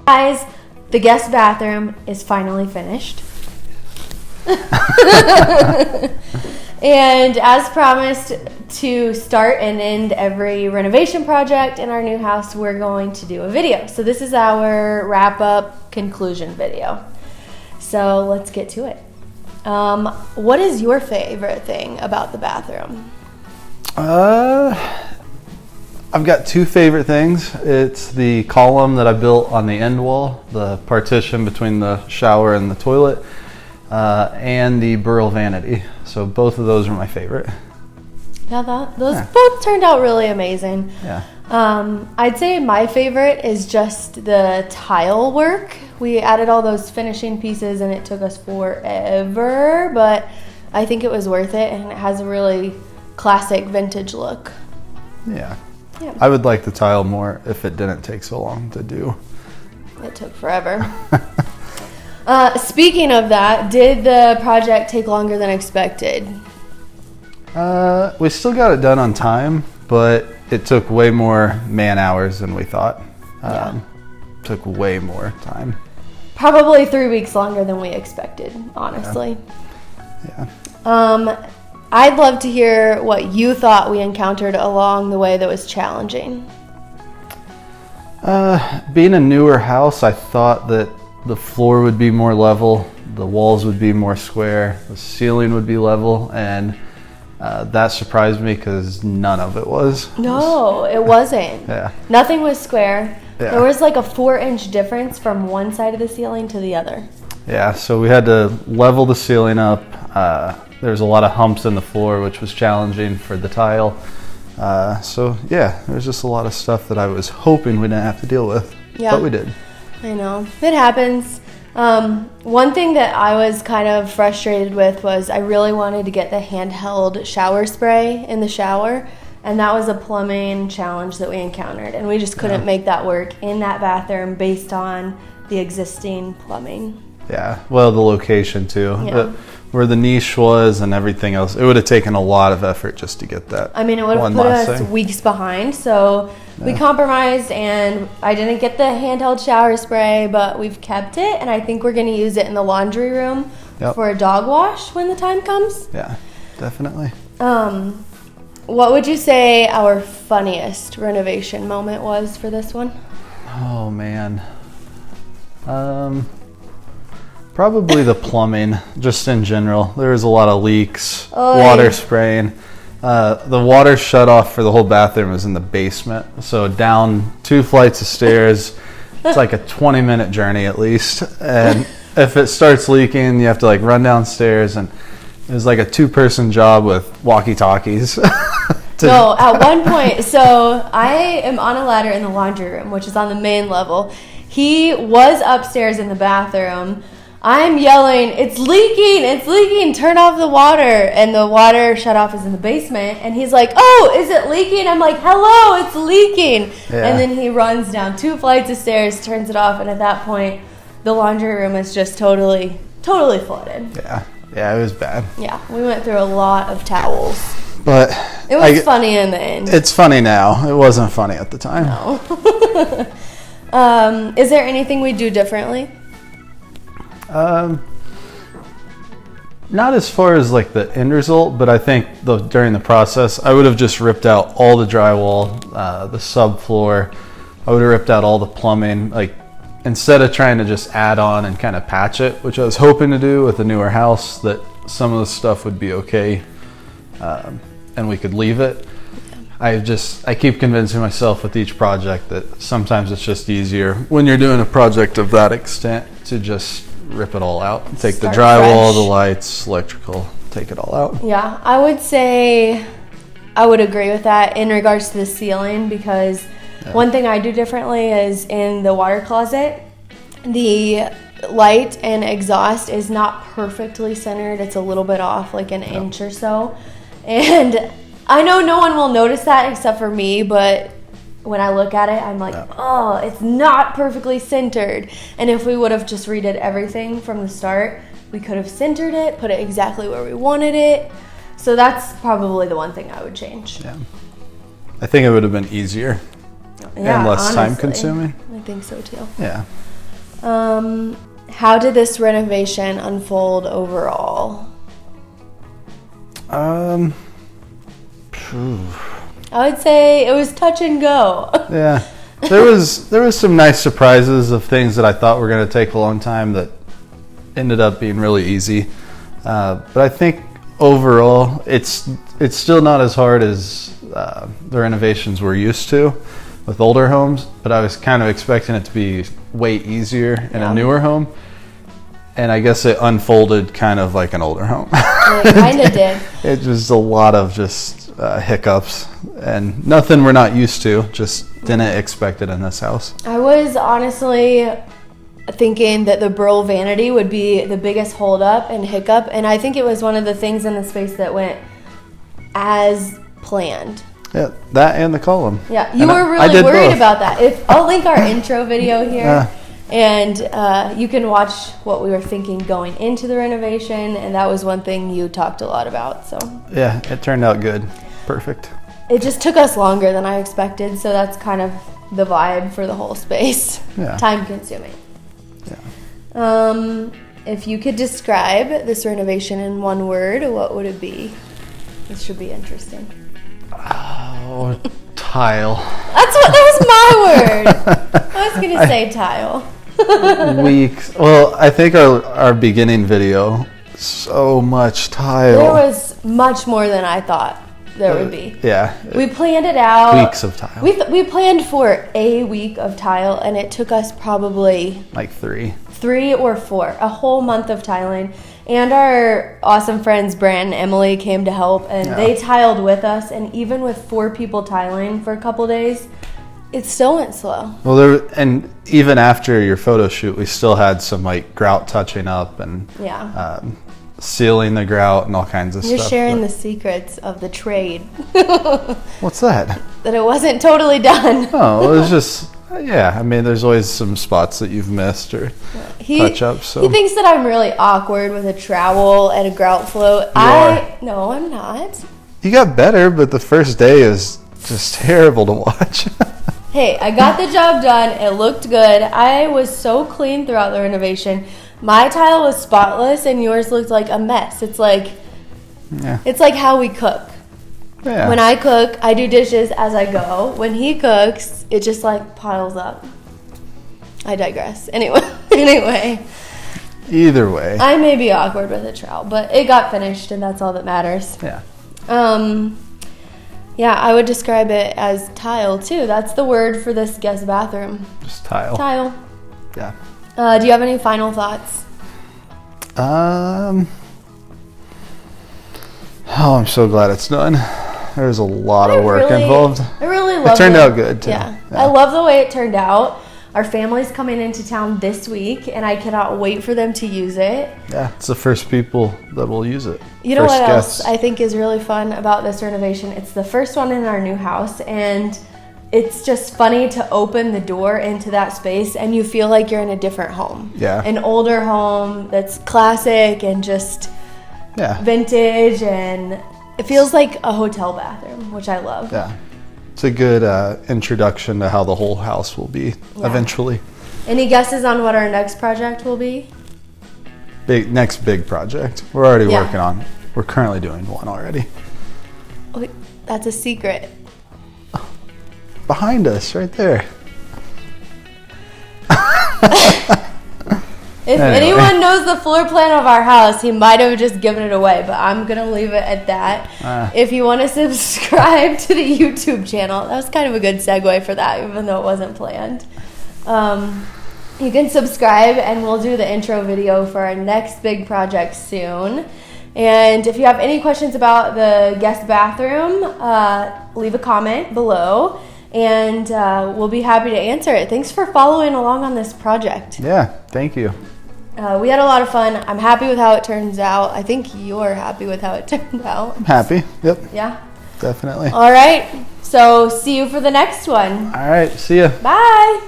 Guys, the guest bathroom is finally finished. And as promised, to start and end every renovation project in our new house, we're going to do a video. So this is our wrap-up conclusion video. So let's get to it. What is your favorite thing about the bathroom? I've got two favorite things. It's the column that I built on the end wall, the partition between the shower and the toilet, and the burl vanity. So both of those are my favorite. Yeah, those both turned out really amazing. Yeah. I'd say my favorite is just the tile work. We added all those finishing pieces and it took us forever, but I think it was worth it, and it has a really classic vintage look. Yeah. I would like the tile more if it didn't take so long to do. It took forever. Speaking of that, did the project take longer than expected? We still got it done on time, but it took way more man hours than we thought. Took way more time. Probably 3 weeks longer than we expected, honestly. Yeah. I'd love to hear what you thought we encountered along the way that was challenging. Being a newer house, I thought that the floor would be more level, the walls would be more square, the ceiling would be level, and that surprised me because none of it was. No, it wasn't. Yeah. Nothing was square. Yeah. There was like a 4-inch difference from one side of the ceiling to the other. Yeah, so we had to level the ceiling up. There was a lot of humps in the floor, which was challenging for the tile. So yeah, there's just a lot of stuff that I was hoping we didn't have to deal with, but we did. I know, it happens. One thing that I was kind of frustrated with was I really wanted to get the handheld shower spray in the shower, and that was a plumbing challenge that we encountered, and we just couldn't make that work in that bathroom based on the existing plumbing. Yeah, well, the location too. Yeah. Where the niche was and everything else, it would have taken a lot of effort just to get that. I mean, it would have put us weeks behind, so we compromised, and I didn't get the handheld shower spray, but we've kept it, and I think we're going to use it in the laundry room for a dog wash when the time comes. Yeah, definitely. What would you say our funniest renovation moment was for this one? Oh, man. Probably the plumbing, just in general. There was a lot of leaks, water spraying. The water shut off for the whole bathroom was in the basement. So down 2 flights of stairs, it's like a 20-minute journey at least. And if it starts leaking, you have to like run downstairs, and it was like a 2-person job with walkie-talkies. No, at one point, so I am on a ladder in the laundry room, which is on the main level. He was upstairs in the bathroom. I'm yelling, it's leaking, turn off the water. And the water shut off is in the basement. And he's like, oh, is it leaking? I'm like, hello, it's leaking. Yeah. And then he runs down 2 flights of stairs, turns it off. And at that point, the laundry room is just totally flooded. Yeah, it was bad. Yeah, we went through a lot of towels. But it was funny in the end. It's funny now. It wasn't funny at the time. No. Is there anything we do differently? Not as far as like the end result, but I think during the process, I would have just ripped out all the drywall, the subfloor. I would have ripped out all the plumbing, like instead of trying to just add on and kind of patch it, which I was hoping to do with a newer house, that some of the stuff would be okay, and we could leave it. I keep convincing myself with each project that sometimes it's just easier when you're doing a project of that extent to just rip it all out. Take the drywall, the lights, electrical, take it all out. Yeah, I would say I would agree with that in regards to the ceiling, because one thing I do differently is in the water closet, the light and exhaust is not perfectly centered. It's a little bit off, like an inch or so. And I know no one will notice that except for me, but when I look at it, I'm like, oh, it's not perfectly centered. And if we would have just redid everything from the start, we could have centered it, put it exactly where we wanted it. So that's probably the one thing I would change. Yeah. I think it would have been easier and less time consuming. I think so too. Yeah. How did this renovation unfold overall? I would say it was touch and go. Yeah, there was some nice surprises of things that I thought were going to take a long time that ended up being really easy. But I think overall, it's still not as hard as the renovations we're used to with older homes. But I was kind of expecting it to be way easier in a newer home. And I guess it unfolded kind of like an older home. It kind of did. It was a lot of just hiccups and nothing we're not used to. Just didn't expect it in this house. I was honestly thinking that the Burl vanity would be the biggest holdup and hiccup, and I think it was one of the things in the space that went as planned. Yeah, that and the column. Yeah, you were really worried about that. I'll link our intro video here. And you can watch what we were thinking going into the renovation, and that was one thing you talked a lot about. So yeah, it turned out good. Perfect. It just took us longer than I expected, so that's kind of the vibe for the whole space. Yeah. Time consuming. Yeah. If you could describe this renovation in one word, what would it be? This should be interesting. Oh, tile. That was my word. I was gonna say tile. Weeks. Well, I think our beginning video, so much tile. There was much more than I thought there would be. Yeah. We planned it out. Weeks of tile. We planned for a week of tile, and it took us probably like 3 or 4, a whole month of tiling. And our awesome friends Brant and Emily came to help, and they tiled with us. And even with 4 people tiling for a couple days, it still went slow. Well, and even after your photo shoot, we still had some like grout touching up and sealing the grout and all kinds of stuff. You're sharing the secrets of the trade. What's that? That it wasn't totally done. Oh, it was just, I mean, there's always some spots that you've missed or touch ups. So. He thinks that I'm really awkward with a trowel and a grout float. No, I'm not. You got better, but the first day is just terrible to watch. Hey, I got the job done. It looked good. I was so clean throughout the renovation. My tile was spotless, and yours looked like a mess. It's like how we cook. Yeah. When I cook, I do dishes as I go. When he cooks, it just like piles up. I digress. Anyway. Either way. I may be awkward with a trowel, but it got finished, and that's all that matters. Yeah. Yeah, I would describe it as tile, too. That's the word for this guest bathroom. Just tile. Tile. Yeah. Do you have any final thoughts? Oh, I'm so glad it's done. There's a lot of work involved. I really love it. It turned out good, too. Yeah. I love the way it turned out. Our family's coming into town this week, and I cannot wait for them to use it. Yeah, it's the first people that will use it. You know what else I think is really fun about this renovation? It's the first one in our new house, and it's just funny to open the door into that space, and you feel like you're in a different home. Yeah. An older home that's classic and just vintage, and it feels like a hotel bathroom, which I love. Yeah. It's a good introduction to how the whole house will be eventually. Any guesses on what our next project will be? Next big project. We're already working on. We're currently doing one already. Okay, that's a secret. Behind us, right there. If anyone knows the floor plan of our house, he might have just given it away, but I'm going to leave it at that. If you want to subscribe to the YouTube channel, that was kind of a good segue for that, even though it wasn't planned. You can subscribe, and we'll do the intro video for our next big project soon. And if you have any questions about the guest bathroom, leave a comment below, and we'll be happy to answer it. Thanks for following along on this project. Yeah, thank you. We had a lot of fun. I'm happy with how it turns out. I think you're happy with how it turned out. I'm happy. Yep. Yeah. Definitely. All right. So see you for the next one. All right. See ya. Bye.